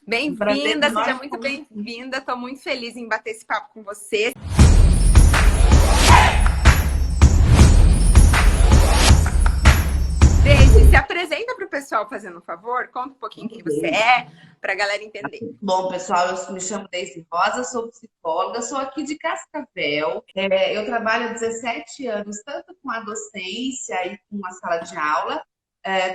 Um prazer Bem-vinda, seja enorme. muito bem-vinda. Estou muito feliz em bater esse papo com você. Deise, se apresenta para o pessoal, fazendo um favor. Conta um pouquinho quem você é, para a galera entender. Bom, pessoal, eu me chamo Deise Rosa, sou psicóloga, sou aqui de Cascavel. Eu trabalho há 17 anos, tanto com a docência e com a sala de aula,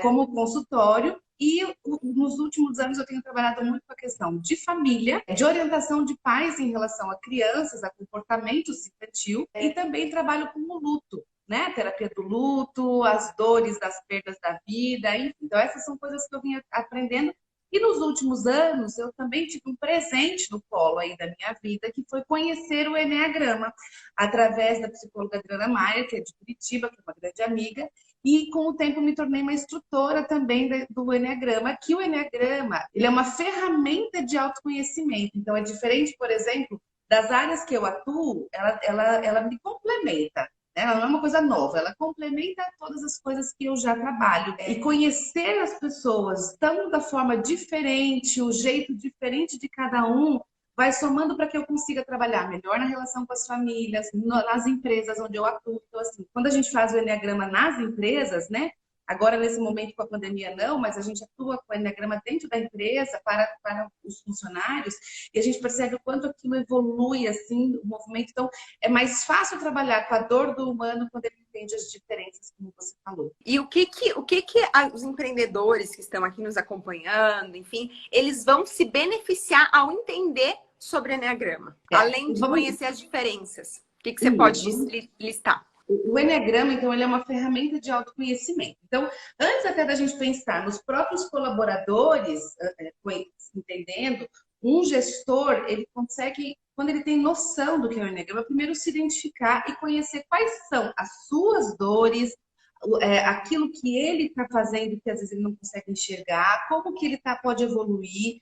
como consultório. E nos últimos anos eu tenho trabalhado muito com a questão de família, de orientação de pais em relação a crianças, a comportamentos infantil, e também trabalho com o luto, né? A terapia do luto, as dores das perdas da vida, enfim. Então essas são coisas que eu vim aprendendo. E nos últimos anos, eu também tive um presente no colo aí da minha vida, que foi conhecer o Eneagrama, através da psicóloga Adriana Maia, que é de Curitiba, que é uma grande amiga, e com o tempo me tornei uma instrutora também do Eneagrama, que o Eneagrama, ele é uma ferramenta de autoconhecimento. Então, é diferente, por exemplo, das áreas que eu atuo, ela me complementa. Ela não é uma coisa nova, ela complementa todas as coisas que eu já trabalho. E conhecer as pessoas tão da forma diferente, o jeito diferente de cada um, vai somando para que eu consiga trabalhar melhor na relação com as famílias, nas empresas onde eu atuo. Então, assim, quando a gente faz o Eneagrama nas empresas, né? Agora, nesse momento com a pandemia, não, mas a gente atua com o Eneagrama dentro da empresa, para os funcionários, e a gente percebe o quanto aquilo evolui, assim, o movimento. Então, é mais fácil trabalhar com a dor do humano quando ele entende as diferenças, como você falou. E o que os empreendedores que estão aqui nos acompanhando, enfim, eles vão se beneficiar ao entender sobre Eneagrama, além de conhecer as diferenças? O que você pode listar? O Eneagrama, então, ele é uma ferramenta de autoconhecimento. Então, antes até da gente pensar nos próprios colaboradores, entendendo, um gestor, ele consegue, quando ele tem noção do que é o Eneagrama, primeiro se identificar e conhecer quais são as suas dores, aquilo que ele está fazendo que às vezes ele não consegue enxergar, como que ele pode evoluir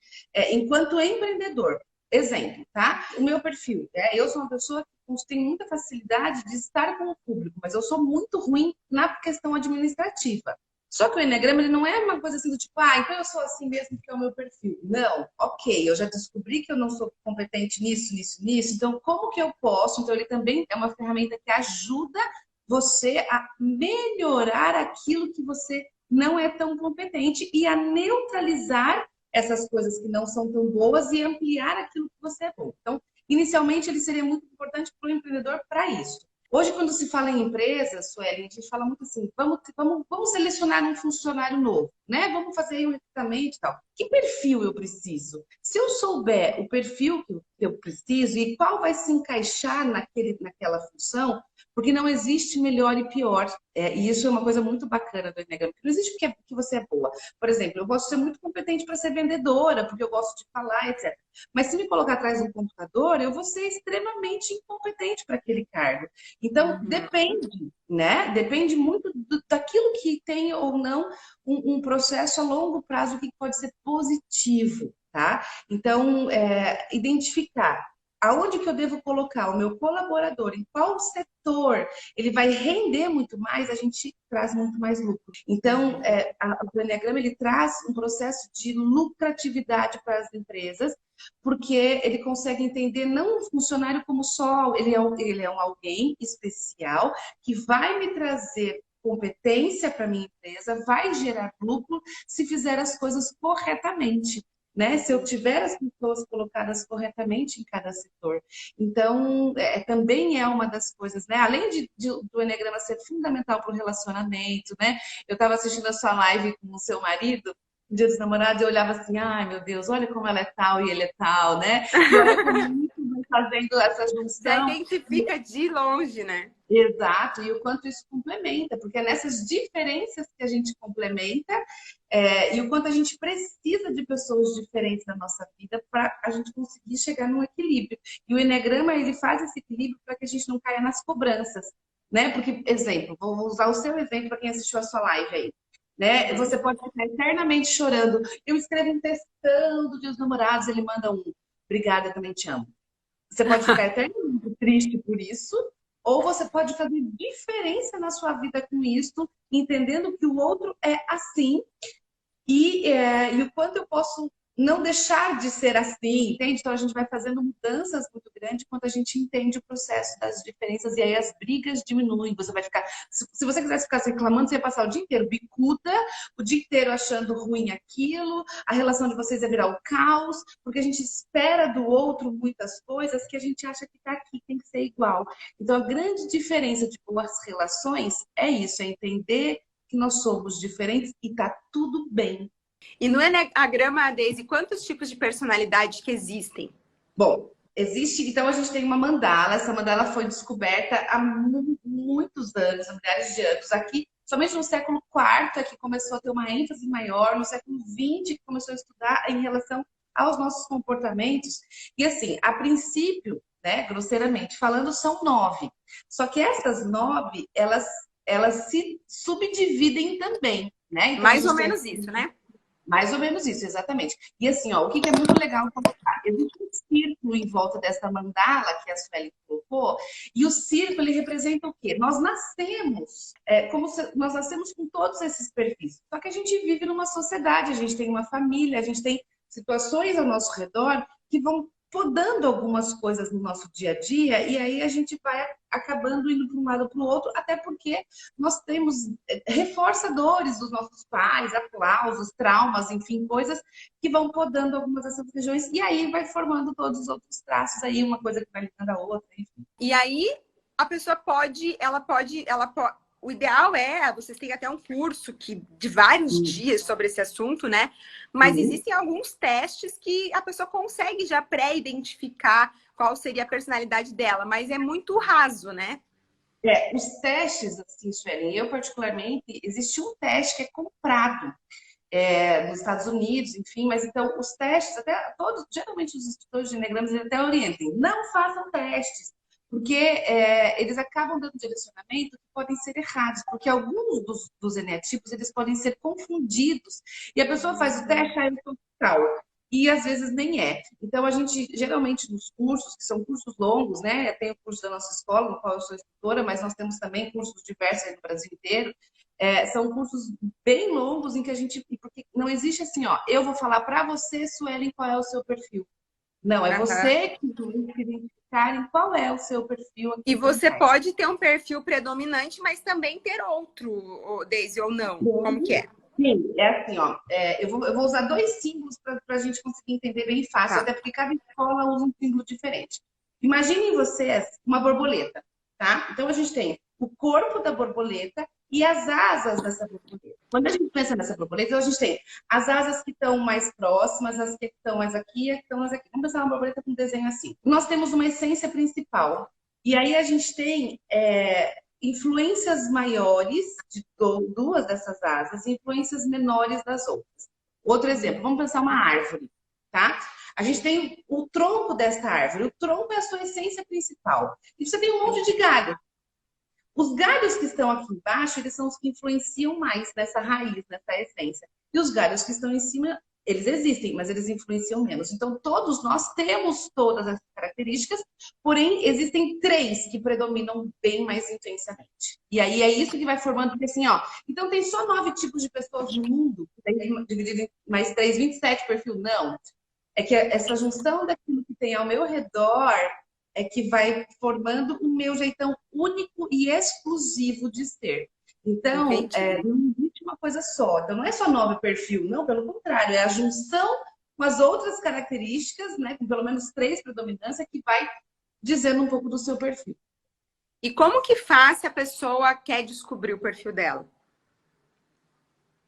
enquanto empreendedor. Exemplo, tá? O meu perfil, eu sou uma pessoa que tem muita facilidade de estar com o público, mas eu sou muito ruim na questão administrativa. Só que o Eneagrama, ele não é uma coisa assim do tipo, então eu sou assim mesmo porque é o meu perfil. Não, ok, eu já descobri que eu não sou competente nisso, nisso, nisso, então como que eu posso? Então ele também é uma ferramenta que ajuda você a melhorar aquilo que você não é tão competente e a neutralizar essas coisas que não são tão boas e ampliar aquilo que você é bom. Então, inicialmente, ele seria muito importante para o empreendedor para isso. Hoje, quando se fala em empresa, Sueli, a gente fala muito assim, vamos selecionar um funcionário novo, né? Vamos fazer um recrutamento e tal. Que perfil eu preciso? Se eu souber o perfil que eu preciso e qual vai se encaixar naquela função, porque não existe melhor e pior. E isso é uma coisa muito bacana do Eneagrama. Não existe que você é boa. Por exemplo, eu gosto de ser muito competente para ser vendedora, porque eu gosto de falar, etc. Mas se me colocar atrás de um computador, eu vou ser extremamente incompetente para aquele cargo. Então, depende, né? Depende muito daquilo que tem ou não um processo a longo prazo que pode ser positivo, tá? Então, identificar aonde que eu devo colocar o meu colaborador, em qual setor ele vai render muito mais, a gente traz muito mais lucro. Então, o Eneagrama, ele traz um processo de lucratividade para as empresas, porque ele consegue entender não o funcionário como só, ele é um alguém especial que vai me trazer competência para minha empresa, vai gerar lucro se fizer as coisas corretamente. Né? Se eu tiver as pessoas colocadas corretamente em cada setor. Então, também é uma das coisas, né? Além do Eneagrama ser fundamental para o relacionamento, né? Eu estava assistindo a sua live com o seu marido, no Dia dos Namorados, e eu olhava assim, ai meu Deus, olha como ela é tal e ele é tal, né? E olha como isso vai fazendo essa Já junção. identifica de longe, né? Exato, e o quanto isso complementa, porque é nessas diferenças que a gente complementa e o quanto a gente precisa de pessoas diferentes na nossa vida para a gente conseguir chegar num equilíbrio. E o Eneagrama, ele faz esse equilíbrio para que a gente não caia nas cobranças, né? Porque, exemplo, vou usar o seu exemplo para quem assistiu a sua live aí. Né? Você pode ficar eternamente chorando. Eu escrevo um textão do Dia dos Namorados, ele manda um obrigada, eu também te amo. Você pode ficar eternamente triste por isso, ou você pode fazer diferença na sua vida com isso, entendendo que o outro é assim e o quanto eu posso não deixar de ser assim, entende? Então a gente vai fazendo mudanças muito grandes quando a gente entende o processo das diferenças e aí as brigas diminuem. Você vai ficar, se você quisesse ficar reclamando, você ia passar o dia inteiro bicuda, o dia inteiro achando ruim aquilo, a relação de vocês ia virar o caos, porque a gente espera do outro muitas coisas que a gente acha que tá aqui, tem que ser igual. Então a grande diferença de boas relações é isso, é entender que nós somos diferentes e tá tudo bem. E no Enneagrama, Daisy, quantos tipos de personalidade que existem? Bom, existe, então a gente tem uma mandala, essa mandala foi descoberta há muitos anos, há milhares de anos. Aqui, somente no século IV é que começou a ter uma ênfase maior, no século XX que começou a estudar em relação aos nossos comportamentos. E assim, a princípio, né, grosseiramente falando, são 9. Só que essas 9, elas se subdividem também, né? Então, mais ou menos isso, né? Mais ou menos isso, exatamente. E assim, ó, o que é muito legal colocar? Existe um círculo em volta dessa mandala que a Sueli colocou, e o círculo ele representa o quê? Nós nascemos, nós nascemos com todos esses perfis. Só que a gente vive numa sociedade, a gente tem uma família, a gente tem situações ao nosso redor que vão podando algumas coisas no nosso dia a dia, e aí a gente vai acabando indo para um lado para o outro, até porque nós temos reforçadores dos nossos pais, aplausos, traumas, enfim, coisas que vão podando algumas dessas regiões, e aí vai formando todos os outros traços aí, uma coisa que vai ligando a outra, enfim. E aí a pessoa pode, o ideal é, vocês têm até um curso de vários dias sobre esse assunto, né? Mas existem alguns testes que a pessoa consegue já pré-identificar qual seria a personalidade dela, mas é muito raso, né? Os testes, assim, Suelen, eu particularmente, existe um teste que é comprado nos Estados Unidos, enfim, mas então os testes, até todos, geralmente os instrutores de Enneagramas, eles até orientem, não façam testes, porque eles acabam dando direcionamento que podem ser errados, porque alguns dos eneatipos, eles podem ser confundidos, e a pessoa faz o teste, aí eu sou tal, e às vezes nem é. Então, a gente, geralmente, nos cursos, que são cursos longos, né? Tem o curso da nossa escola, no qual eu sou instrutora, mas nós temos também cursos diversos aí no Brasil inteiro. São cursos bem longos em que a gente... Porque não existe assim, ó, eu vou falar para você, Suelen, qual é o seu perfil. Não, é você que tem que identificar em qual é o seu perfil. E você pode ter um perfil predominante, mas também ter outro, Daisy, ou não? Como que é? Sim, é assim, ó. Eu vou usar 2 símbolos para a gente conseguir entender bem fácil, até porque cada escola usa um símbolo diferente. Imaginem vocês uma borboleta, tá? Então a gente tem o corpo da borboleta e as asas dessa borboleta. Quando a gente pensa nessa borboleta, a gente tem as asas que estão mais próximas, as que estão mais aqui, as que estão mais aqui. Vamos pensar uma borboleta com um desenho assim. Nós temos uma essência principal. E aí a gente tem influências maiores de 2 dessas asas e influências menores das outras. Outro exemplo, vamos pensar uma árvore, tá? A gente tem o tronco desta árvore. O tronco é a sua essência principal. E você tem um monte de galho. Os galhos que estão aqui embaixo, eles são os que influenciam mais nessa raiz, nessa essência. E os galhos que estão em cima, eles existem, mas eles influenciam menos. Então, todos nós temos todas essas características, porém, existem 3 que predominam bem mais intensamente. E aí é isso que vai formando, porque assim, ó, então tem só 9 tipos de pessoas no mundo, dividido em mais 3, 27 perfil? Não. É que essa junção daquilo que tem ao meu redor é que vai formando o meu jeitão único e exclusivo de ser. Então, não existe uma coisa só. Então, não é só 9 perfil, não, pelo contrário, é a junção com as outras características, né, com pelo menos 3 predominâncias, que vai dizendo um pouco do seu perfil. E como que faz se a pessoa quer descobrir o perfil dela?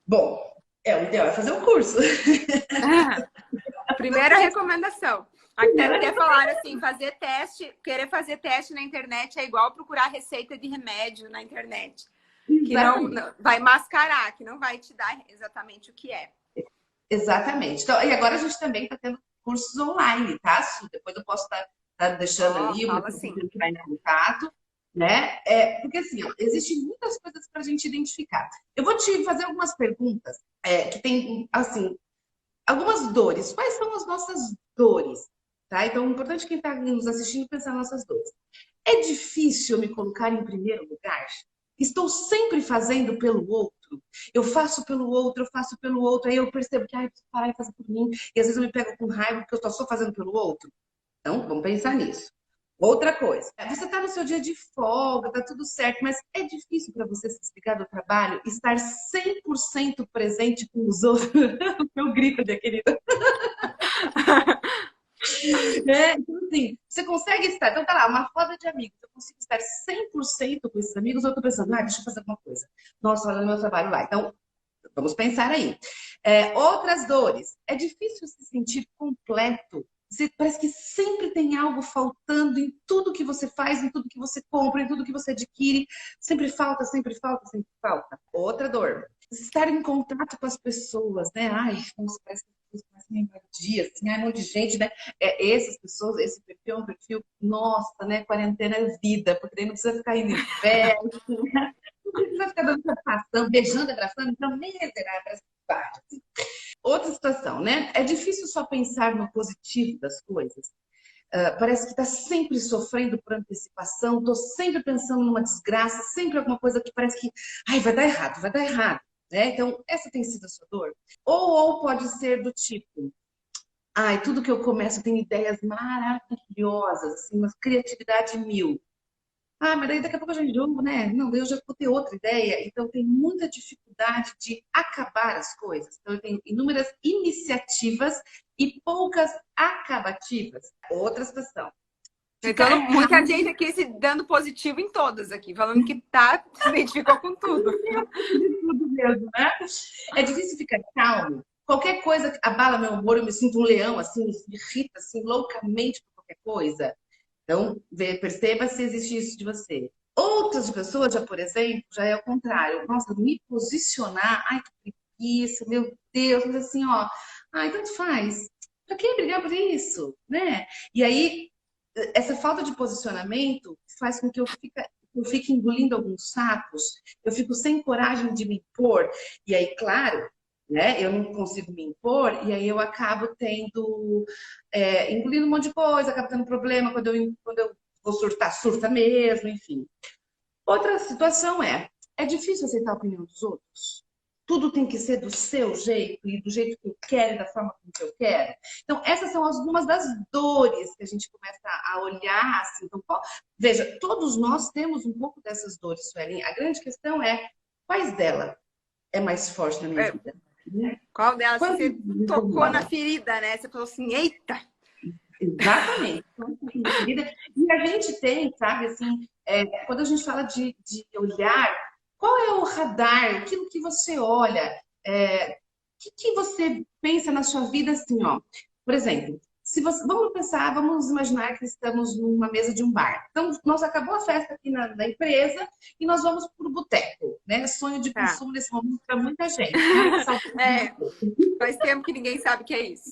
Bom, o ideal é fazer um curso. Primeira recomendação. Até falaram assim, querer fazer teste na internet é igual procurar receita de remédio na internet. Que não vai mascarar, que não vai te dar exatamente o que é. Exatamente. Então, e agora a gente também está tendo cursos online, tá? Depois eu posso estar deixando ali o que vai em contato, né? Porque assim, ó, existem muitas coisas para a gente identificar. Eu vou te fazer algumas perguntas que tem, assim, algumas dores. Quais são as nossas dores? Tá? Então, é importante quem está nos assistindo pensar nas nossas dores. É difícil eu me colocar em primeiro lugar? Estou sempre fazendo pelo outro? outro. Eu faço pelo outro, eu faço pelo outro. Aí eu percebo que, ai, eu preciso parar e fazer por mim. E às vezes eu me pego com raiva porque eu estou só fazendo pelo outro. Então, vamos pensar nisso. Outra coisa, você está no seu dia de folga, tá tudo certo, mas é difícil para você se desligar do trabalho e estar 100% presente com os outros. O meu grito de querida. Então, assim, você consegue estar, então tá lá, uma roda de amigos, eu consigo estar 100% com esses amigos, ou eu tô pensando, deixa eu fazer alguma coisa. Nossa, olha o meu trabalho lá. Então, vamos pensar aí. Outras dores. É difícil se sentir completo. Parece que sempre tem algo faltando em tudo que você faz, em tudo que você compra, em tudo que você adquire. Sempre falta, sempre falta, sempre falta. Outra dor. Estar em contato com as pessoas, né? Ai, nossa, parece que as pessoas começam a invadir, assim, um monte de gente, né? Essas pessoas, esse perfil é um perfil, nossa, né? Quarentena é vida, porque daí não precisa ficar indo em festa, né? Não precisa ficar dando satisfação, beijando, abraçando, então miserável, assim. Outra situação, né? É difícil só pensar no positivo das coisas. Parece que está sempre sofrendo por antecipação, estou sempre pensando numa desgraça, sempre alguma coisa que parece que ai, vai dar errado, vai dar errado. Né? Então, essa tem sido a sua dor. Ou pode ser do tipo, ai, tudo que eu começo tem ideias maravilhosas, assim, uma criatividade mil. Ah, mas daí daqui a pouco eu já enjoo, né? Não, daí eu já vou ter outra ideia. Então, tem muita dificuldade de acabar as coisas. Então, eu tenho inúmeras iniciativas e poucas acabativas. Outra situação. Então, muita gente aqui se dando positivo em todas aqui, falando que tá, se identificou com tudo. Tudo mesmo, né? É difícil ficar calmo. Qualquer coisa abala meu humor, eu me sinto um leão, assim, me irrita, assim, loucamente por qualquer coisa. Então, perceba se existe isso de você. Outras pessoas, já por exemplo, já é o contrário. Nossa, me posicionar, ai, que preguiça, meu Deus, mas assim, ó, ai, tanto faz. Pra que brigar por isso, né? E aí, essa falta de posicionamento faz com que eu fique engolindo alguns sapos, eu fico sem coragem de me impor. E aí, claro, né, eu não consigo me impor, e aí eu acabo tendo, engolindo um monte de coisa, acabo tendo problema quando eu vou surtar, surta mesmo, enfim. Outra situação é difícil aceitar a opinião dos outros. Tudo tem que ser do seu jeito e do jeito que eu quero e da forma como que eu quero. Então, essas são algumas das dores que a gente começa a olhar. Assim, então, veja, todos nós temos um pouco dessas dores, Suelen. A grande questão é quais dela é mais forte na minha vida. Né? Qual delas você tocou na ferida, né? Você falou assim, eita! Exatamente. E a gente tem, sabe, assim, quando a gente fala de olhar, qual é o radar? Aquilo que você olha? O que você pensa na sua vida assim, ó? Por exemplo, vamos imaginar que estamos numa mesa de um bar. Então, nós acabou a festa aqui na empresa e nós vamos para o boteco, né? Sonho de consumo nesse momento para muita gente. Faz tempo que ninguém sabe o que é isso.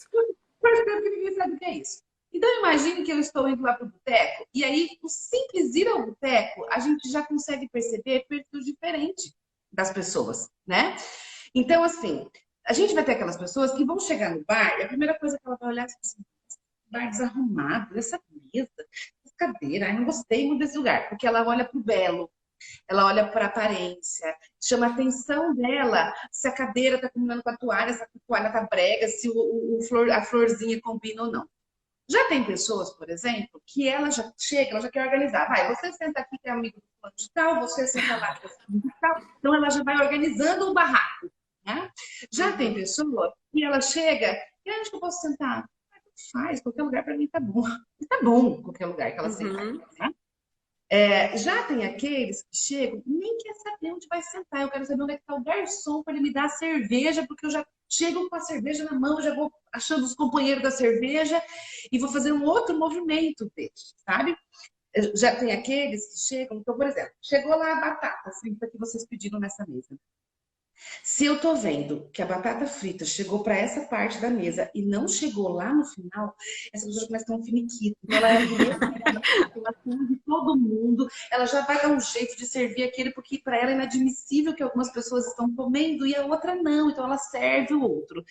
Faz tempo que ninguém sabe o que é isso. Então, imagine que eu estou indo lá para o boteco, e aí, o simples ir ao boteco, a gente já consegue perceber perfil diferente das pessoas, né? Então, assim, a gente vai ter aquelas pessoas que vão chegar no bar, e a primeira coisa que ela vai olhar é assim, bar desarrumado, essa mesa, essa cadeira, ai, não gostei muito desse lugar, porque ela olha para o belo, ela olha para a aparência, chama a atenção dela se a cadeira está combinando com a toalha, se a toalha está brega, se a florzinha combina ou não. Já tem pessoas, por exemplo, que ela já chega, ela já quer organizar. Vai, você senta aqui que é amigo do fulano de tal, você senta lá que é fulano de tal. Então ela já vai organizando o barraco. Né? Já tem pessoa que ela chega, e onde que eu posso sentar? Faz, qualquer lugar para mim tá bom. E tá bom qualquer lugar que ela senta. Né? Já tem aqueles que chegam, nem quer saber onde vai sentar. Eu quero saber onde é que está o garçom para ele me dar a cerveja, porque eu já chego com a cerveja na mão, já vou achando os companheiros da cerveja e vou fazer um outro movimento deles, sabe? Já tem aqueles que chegam, então, por exemplo, chegou lá a batata frita que vocês pediram nessa mesa. Se eu tô vendo que a batata frita chegou para essa parte da mesa e não chegou lá no final, essa pessoa começa a ter um finiquito. Então ela é a primeira de todo mundo, ela já vai dar um jeito de servir aquele, porque para ela é inadmissível que algumas pessoas estão comendo e a outra não, então ela serve o outro.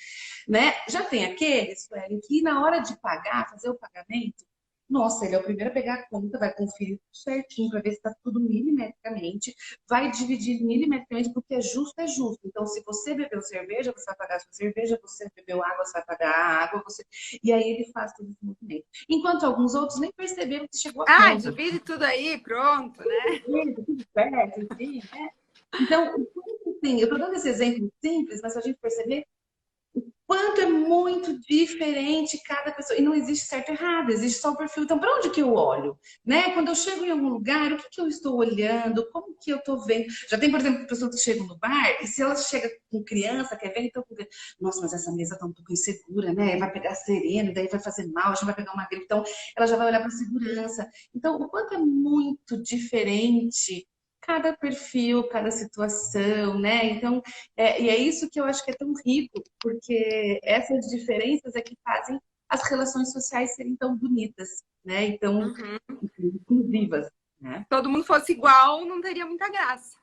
Né? Já tem aqueles, Suelen, que na hora de pagar, fazer o pagamento, nossa, ele é o primeiro a pegar a conta, vai conferir tudo certinho para ver se está tudo milimetricamente, vai dividir milimetricamente, porque é justo, é justo. Então, se você bebeu cerveja, você vai pagar a sua cerveja, você bebeu água, você vai pagar a água, você... E aí ele faz todo esse movimento. Enquanto alguns outros nem perceberam que chegou a conta. Divide tudo aí, pronto, né? Tudo certo, enfim, né? Então, assim, eu estou dando esse exemplo simples, mas para a gente perceber quanto é muito diferente cada pessoa. E não existe certo e errado, existe só o perfil. Então, para onde que eu olho? Né? Quando eu chego em algum lugar, o que que eu estou olhando? Como que eu estou vendo? Já tem, por exemplo, pessoas que chegam no bar e se ela chega com criança, quer ver, então, nossa, mas essa mesa está um pouco insegura, né? Vai pegar sereno, daí vai fazer mal, já vai pegar uma gripe. Então, ela já vai olhar para a segurança. Então, o quanto é muito diferente cada perfil, cada situação, né? Então, e é isso que eu acho que é tão rico, porque essas diferenças é que fazem as relações sociais serem tão bonitas, né? Então, inclusivas, né? Todo mundo fosse igual, não teria muita graça.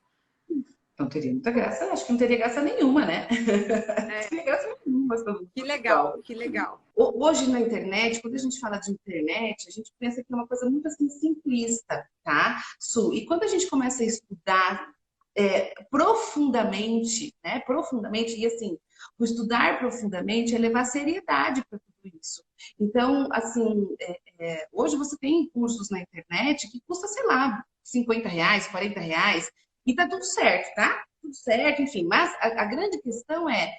Não teria muita graça, acho que não teria graça nenhuma, né? Não teria graça nenhuma. Que legal, que legal. Hoje na internet, quando a gente fala de internet, a gente pensa que é uma coisa muito assim simplista, tá? Su, e quando a gente começa a estudar profundamente, né? Profundamente, e assim, o estudar profundamente é levar seriedade para tudo isso. Então, assim, hoje você tem cursos na internet que custa, sei lá, R$ 50, R$ 40, e tá tudo certo, tá? Tudo certo, enfim. Mas a grande questão é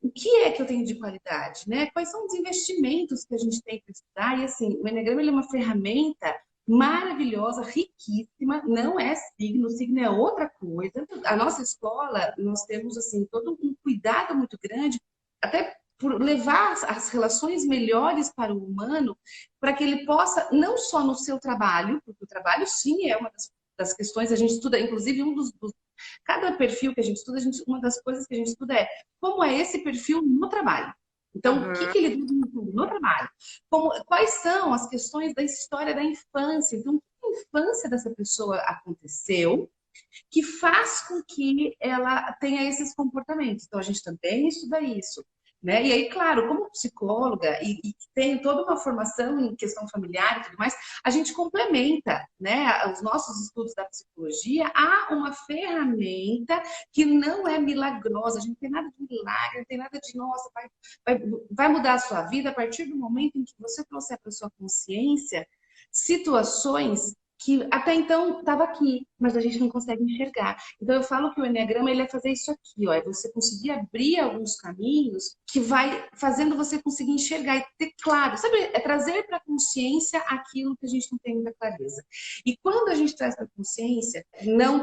o que é que eu tenho de qualidade, né? Quais são os investimentos que a gente tem para estudar? E assim, o Eneagrama ele é uma ferramenta maravilhosa, riquíssima, não é signo, o signo é outra coisa. A nossa escola, nós temos assim todo um cuidado muito grande, até por levar as relações melhores para o humano, para que ele possa, não só no seu trabalho, porque o trabalho sim é uma das questões, a gente estuda, inclusive cada perfil que a gente estuda, uma das coisas que a gente estuda é como é esse perfil no trabalho. Então, o que ele diz no trabalho? Quais são as questões da história da infância? Então, o que a infância dessa pessoa aconteceu que faz com que ela tenha esses comportamentos? Então, a gente também estuda isso. Né? E aí, claro, como psicóloga e tem toda uma formação em questão familiar e tudo mais, a gente complementa, né, os nossos estudos da psicologia a uma ferramenta que não é milagrosa, a gente não tem nada de milagre, não tem nada de, nossa, vai mudar a sua vida a partir do momento em que você trouxer para a sua consciência situações que até então estava aqui, mas a gente não consegue enxergar. Então eu falo que o Eneagrama ele é fazer isso aqui, ó, é você conseguir abrir alguns caminhos que vai fazendo você conseguir enxergar e ter claro, sabe, é trazer para a consciência aquilo que a gente não tem muita clareza. E quando a gente traz para a consciência,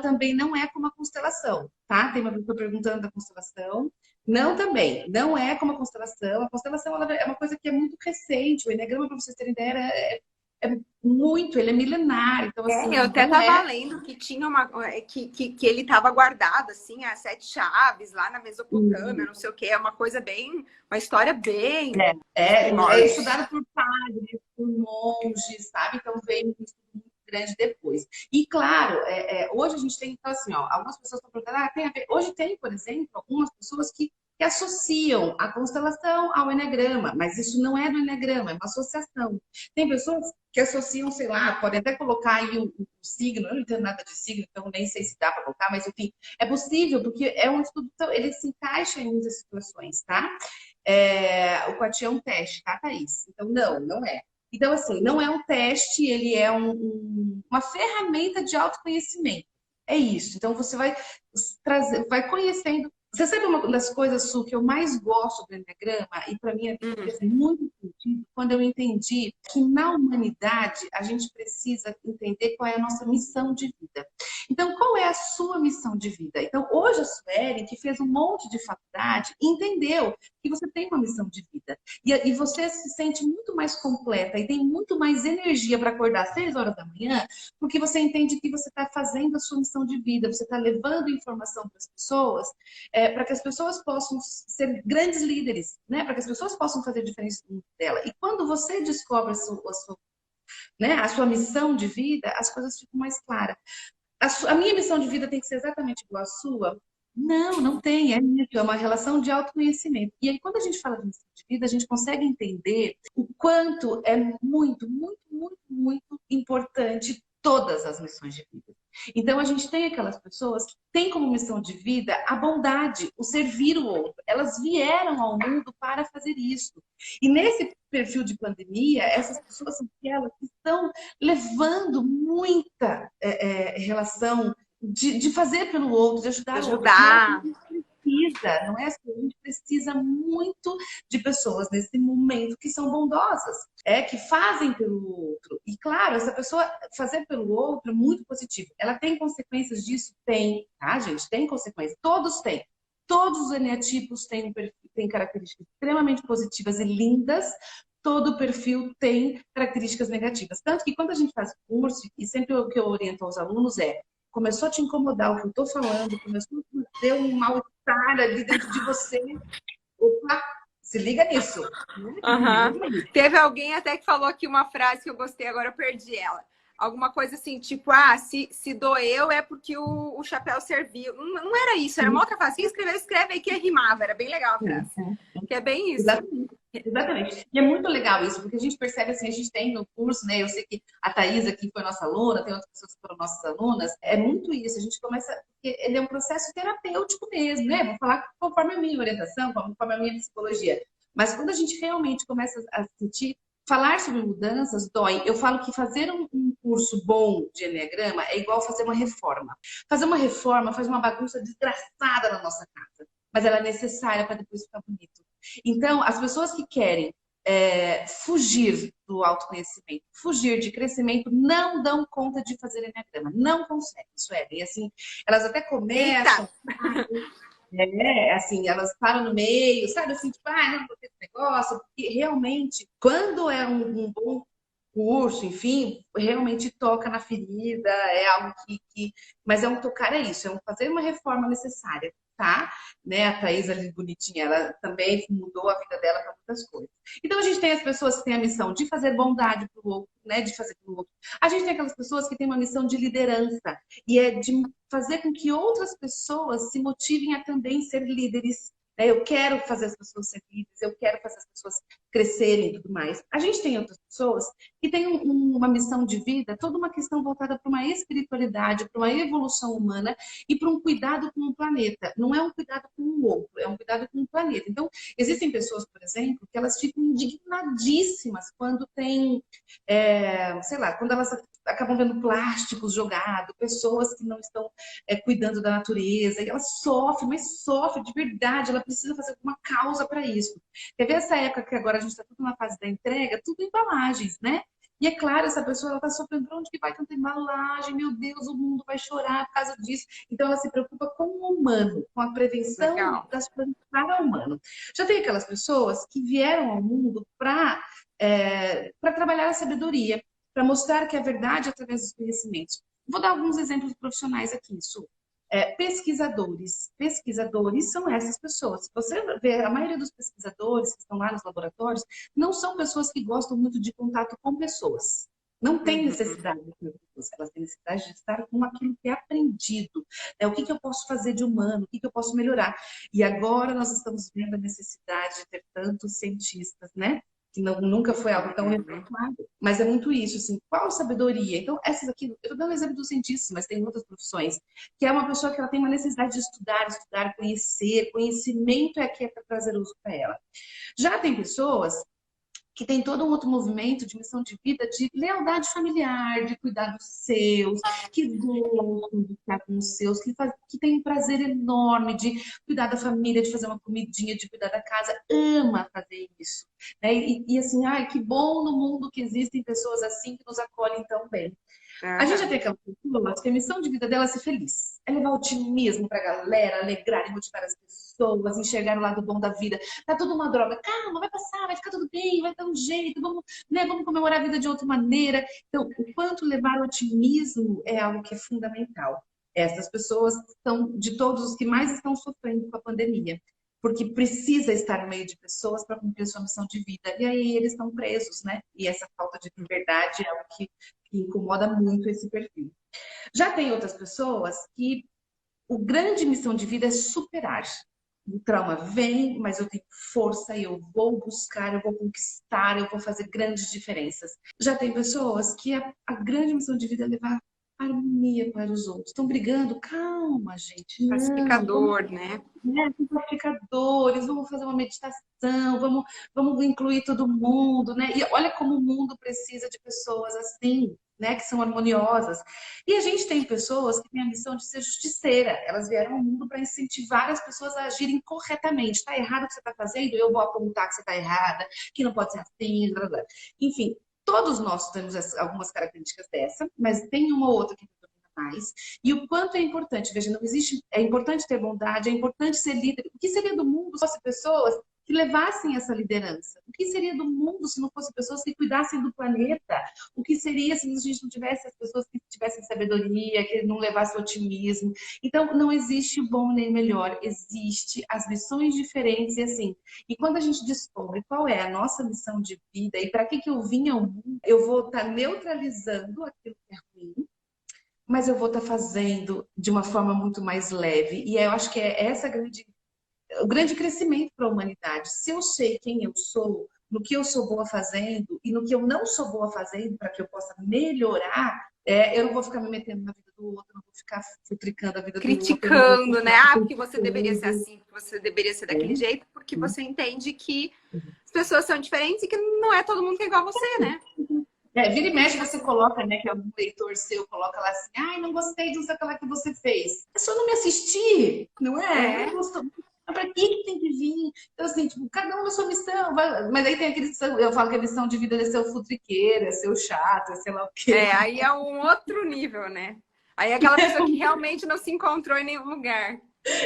também não é como a constelação, tá? Tem uma pessoa perguntando da constelação. Não, também. Não é como a constelação. A constelação ela é uma coisa que é muito recente. O Eneagrama, para vocês terem ideia, ele é milenar, então assim, eu até estava lendo que tinha que ele estava guardado assim, as 7 chaves lá na Mesopotâmia, não sei o que, é uma coisa bem, uma história bem é estudado por padres, por monges, sabe? Então veio um estudo muito grande depois. E claro, hoje a gente tem, então assim, ó, algumas pessoas estão perguntando, tem a ver. Hoje tem, por exemplo, algumas pessoas que associam a constelação ao Eneagrama, mas isso não é do Eneagrama, é uma associação. Tem pessoas que associam, sei lá, podem até colocar aí o signo, eu não entendo nada de signo, então nem sei se dá para colocar, mas enfim, é possível, porque é um estudo, ele se encaixa em muitas situações, tá? O Quati é um teste, tá, Thaís? Então, não é. Então, assim, não é um teste, ele é uma ferramenta de autoconhecimento. É isso. Então, você vai conhecendo. Você sabe uma das coisas, Su, que eu mais gosto do Eneagrama, e para mim fez muito sentido, quando eu entendi que na humanidade a gente precisa entender qual é a nossa missão de vida. Então, qual é a sua missão de vida? Então, hoje a Suelen, que fez um monte de faculdade, entendeu que você tem uma missão de vida. E você se sente muito mais completa e tem muito mais energia para acordar às 6 horas da manhã, porque você entende que você está fazendo a sua missão de vida, você está levando informação para as pessoas, para que as pessoas possam ser grandes líderes, né? Para que as pessoas possam fazer diferença no mundo dela. E quando você descobre a sua missão de vida, as coisas ficam mais claras. A minha missão de vida tem que ser exatamente igual à sua? Não tem. É isso, é uma relação de autoconhecimento. E aí, quando a gente fala de missão de vida, a gente consegue entender o quanto é muito, muito, muito, muito importante todas as missões de vida. Então, a gente tem aquelas pessoas que têm como missão de vida a bondade, o servir o outro. Elas vieram ao mundo para fazer isso. E nesse perfil de pandemia, essas pessoas são aquelas que estão levando muita relação de fazer pelo outro, de ajudar o outro. Precisa, não é assim? A gente precisa muito de pessoas nesse momento que são bondosas, que fazem pelo outro. E claro, essa pessoa fazer pelo outro é muito positivo. Ela tem consequências disso? Tem, tá, gente? Tem consequências. Todos têm. Todos os eneatipos têm características extremamente positivas e lindas. Todo perfil tem características negativas. Tanto que quando a gente faz curso, e sempre o que eu oriento aos alunos começou a te incomodar o que eu estou falando, começou a ter um mal-estar ali dentro de você, opa, se liga nisso. Teve alguém até que falou aqui uma frase que eu gostei, agora eu perdi ela. Alguma coisa assim, tipo, se doeu é porque o chapéu serviu. Não era isso, era uma outra frase. Quem escreve aí que rimava, era bem legal a frase. Que é bem isso. Exatamente. E é muito legal isso, porque a gente percebe assim, a gente tem no curso, né? Eu sei que a Thaís aqui foi nossa aluna, tem outras pessoas que foram nossas alunas. É muito isso, a gente começa, porque ele é um processo terapêutico mesmo, né? Vou falar conforme a minha orientação, conforme a minha psicologia. Mas quando a gente realmente começa a sentir, falar sobre mudanças dói. Eu falo que fazer um curso bom de Enneagrama é igual fazer uma reforma. Fazer uma reforma faz uma bagunça desgraçada na nossa casa, mas ela é necessária para depois ficar bonito. Então, as pessoas que querem fugir do autoconhecimento, fugir de crescimento, não dão conta de fazer Enneagrama. Não conseguem, isso é. E assim, elas até começam... assim, elas param no meio, sabe assim, tipo, não vou ter esse negócio, porque realmente, quando é um bom curso, enfim, realmente toca na ferida, é algo mas é um tocar, é isso, é fazer uma reforma necessária, tá? Né? A Thaís ali bonitinha, ela também mudou a vida dela para muitas coisas. Então a gente tem as pessoas que têm a missão de fazer bondade para o outro, né? De fazer para o outro. A gente tem aquelas pessoas que têm uma missão de liderança e é de fazer com que outras pessoas se motivem a também ser líderes. Eu quero fazer as pessoas ser líderes, eu quero fazer as pessoas crescerem e tudo mais. A gente tem outras pessoas que têm uma missão de vida, toda uma questão voltada para uma espiritualidade, para uma evolução humana e para um cuidado com o planeta. Não é um cuidado com o outro, é um cuidado com o planeta. Então, existem pessoas, por exemplo, que elas ficam indignadíssimas quando tem, sei lá, quando elas acabam vendo plásticos jogados, pessoas que não estão cuidando da natureza, e ela sofre, mas sofre de verdade, ela precisa fazer alguma causa para isso. Quer ver essa época que agora a gente está tudo na fase da entrega, tudo embalagens, né? E é claro, essa pessoa está sofrendo, para onde que vai tanta embalagem? Meu Deus, o mundo vai chorar por causa disso. Então, ela se preocupa com o humano, com a prevenção das coisas para o humano. Já tem aquelas pessoas que vieram ao mundo para trabalhar a sabedoria, para mostrar que a verdade é através dos conhecimentos. Vou dar alguns exemplos profissionais aqui, Su. Pesquisadores. Pesquisadores são essas pessoas. Você vê, a maioria dos pesquisadores que estão lá nos laboratórios não são pessoas que gostam muito de contato com pessoas. Não tem necessidade de pessoas, elas têm necessidade de estar com aquilo que é aprendido. O que eu posso fazer de humano, o que eu posso melhorar. E agora nós estamos vendo a necessidade de ter tantos cientistas, né? Que nunca foi algo tão reformado. Mas é muito isso, assim, qual sabedoria? Então, essas aqui, eu estou dando exemplo dos cientistas, mas tem outras profissões, que é uma pessoa que ela tem uma necessidade de estudar, conhecer, conhecimento é que é para trazer uso para ela. Já tem pessoas que tem todo um outro movimento de missão de vida, de lealdade familiar, de cuidar dos seus, que gostam de ficar com os seus, que tem um prazer enorme de cuidar da família, de fazer uma comidinha, de cuidar da casa, ama fazer isso. Né? E assim, que bom no mundo que existem pessoas assim que nos acolhem tão bem. A gente já tem aquelas pessoas que a missão de vida dela é ser feliz. É levar otimismo pra galera, alegrar e motivar as pessoas, enxergar o lado bom da vida. Tá tudo uma droga. Calma, vai passar, vai ficar tudo bem, vai dar um jeito, vamos comemorar a vida de outra maneira. Então, o quanto levar otimismo é algo que é fundamental. Essas pessoas são de todos os que mais estão sofrendo com a pandemia. Porque precisa estar no meio de pessoas para cumprir sua missão de vida. E aí eles estão presos, né? E essa falta de liberdade é algo que incomoda muito esse perfil. Já tem outras pessoas que o grande missão de vida é superar. O trauma vem, mas eu tenho força e eu vou buscar, eu vou conquistar, eu vou fazer grandes diferenças. Já tem pessoas que a grande missão de vida é levar harmonia para os outros. Estão brigando? Calma, gente. Não, vamos, Pacificador, né? né, pacificadores, vamos fazer uma meditação, vamos incluir todo mundo, né? E olha como o mundo precisa de pessoas assim, né? Que são harmoniosas. E a gente tem pessoas que têm a missão de ser justiceira. Elas vieram ao mundo para incentivar as pessoas a agirem corretamente. Está errado o que você está fazendo, eu vou apontar que você está errada, que não pode ser assim, blá, blá. Enfim, todos nós temos algumas características dessa, mas tem uma ou outra que mais. E o quanto é importante, veja, não existe, é importante ter bondade, é importante ser líder. O que seria do mundo se fossem pessoas que levassem essa liderança? O que seria do mundo se não fossem pessoas que cuidassem do planeta? O que seria se a gente não tivesse as pessoas que tivessem sabedoria, que não levassem otimismo? Então, não existe bom nem melhor, existe as missões diferentes e assim. E quando a gente descobre qual é a nossa missão de vida e para que eu vim ao mundo, eu vou estar neutralizando aquilo que é ruim, mas eu vou estar fazendo de uma forma muito mais leve. E eu acho que é essa o grande crescimento para a humanidade. Se eu sei quem eu sou, no que eu sou boa fazendo e no que eu não sou boa fazendo para que eu possa melhorar, eu não vou ficar me metendo na vida do outro, não vou ficar futricando a vida do outro. Criticando, né? Ah, porque você deveria ser assim, porque você deveria ser daquele jeito, porque você entende que as pessoas são diferentes e que não é todo mundo que é igual a você, né? Vira e mexe, você coloca, né, que algum leitor seu coloca lá assim, ai, não gostei disso, aquela que você fez. É só não me assistir, não é? É. Não gostou. Pra que tem que vir? Então, assim, tipo, cada um na sua missão. Mas aí tem aquele, eu falo que a missão de vida é ser o futriqueiro, é ser o chato, é sei lá o quê. Aí é um outro nível, né? Aí é aquela pessoa que realmente não se encontrou em nenhum lugar.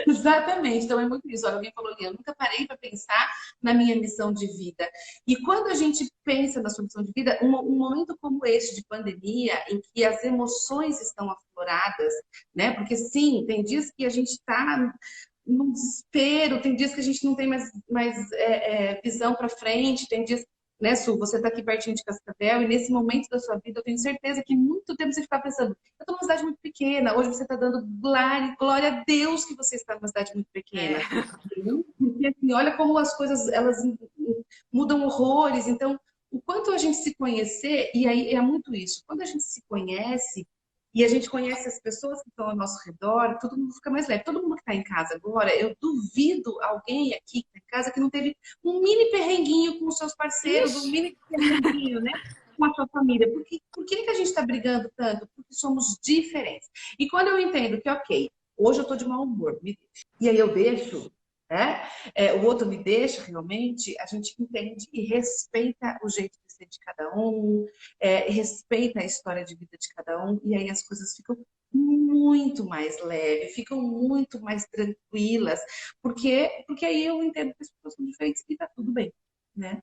Exatamente, então é muito isso. Olha, alguém falou ali, eu nunca parei para pensar na minha missão de vida. E quando a gente pensa na sua missão de vida, um momento como este de pandemia, em que as emoções estão afloradas, né? Porque sim, tem dias que a gente está num desespero, tem dias que a gente não tem mais visão para frente, tem dias, né, Su, você está aqui pertinho de Cascavel e nesse momento da sua vida eu tenho certeza que muito tempo você fica pensando, eu estou numa cidade muito pequena, hoje você está dando glória a Deus que você está numa cidade muito pequena. É. Porque assim, olha como as coisas elas mudam horrores, então o quanto a gente se conhecer, e aí é muito isso, quando a gente se conhece, e a gente conhece as pessoas que estão ao nosso redor, todo mundo fica mais leve. Todo mundo que está em casa agora, eu duvido alguém aqui que está em casa que não teve um mini perrenguinho com os seus parceiros, um Ixi. mini perrenguinho, né? Com a sua família. Por que a gente está brigando tanto? Porque somos diferentes. E quando eu entendo que, ok, hoje eu estou de mau humor, me deixa. E aí eu deixo, né? O outro me deixa, realmente, a gente entende e respeita o jeito de ser de cada um, respeita a história de vida de cada um, e aí as coisas ficam muito mais leves, ficam muito mais tranquilas, porque aí eu entendo que as pessoas são diferentes e tá tudo bem, né?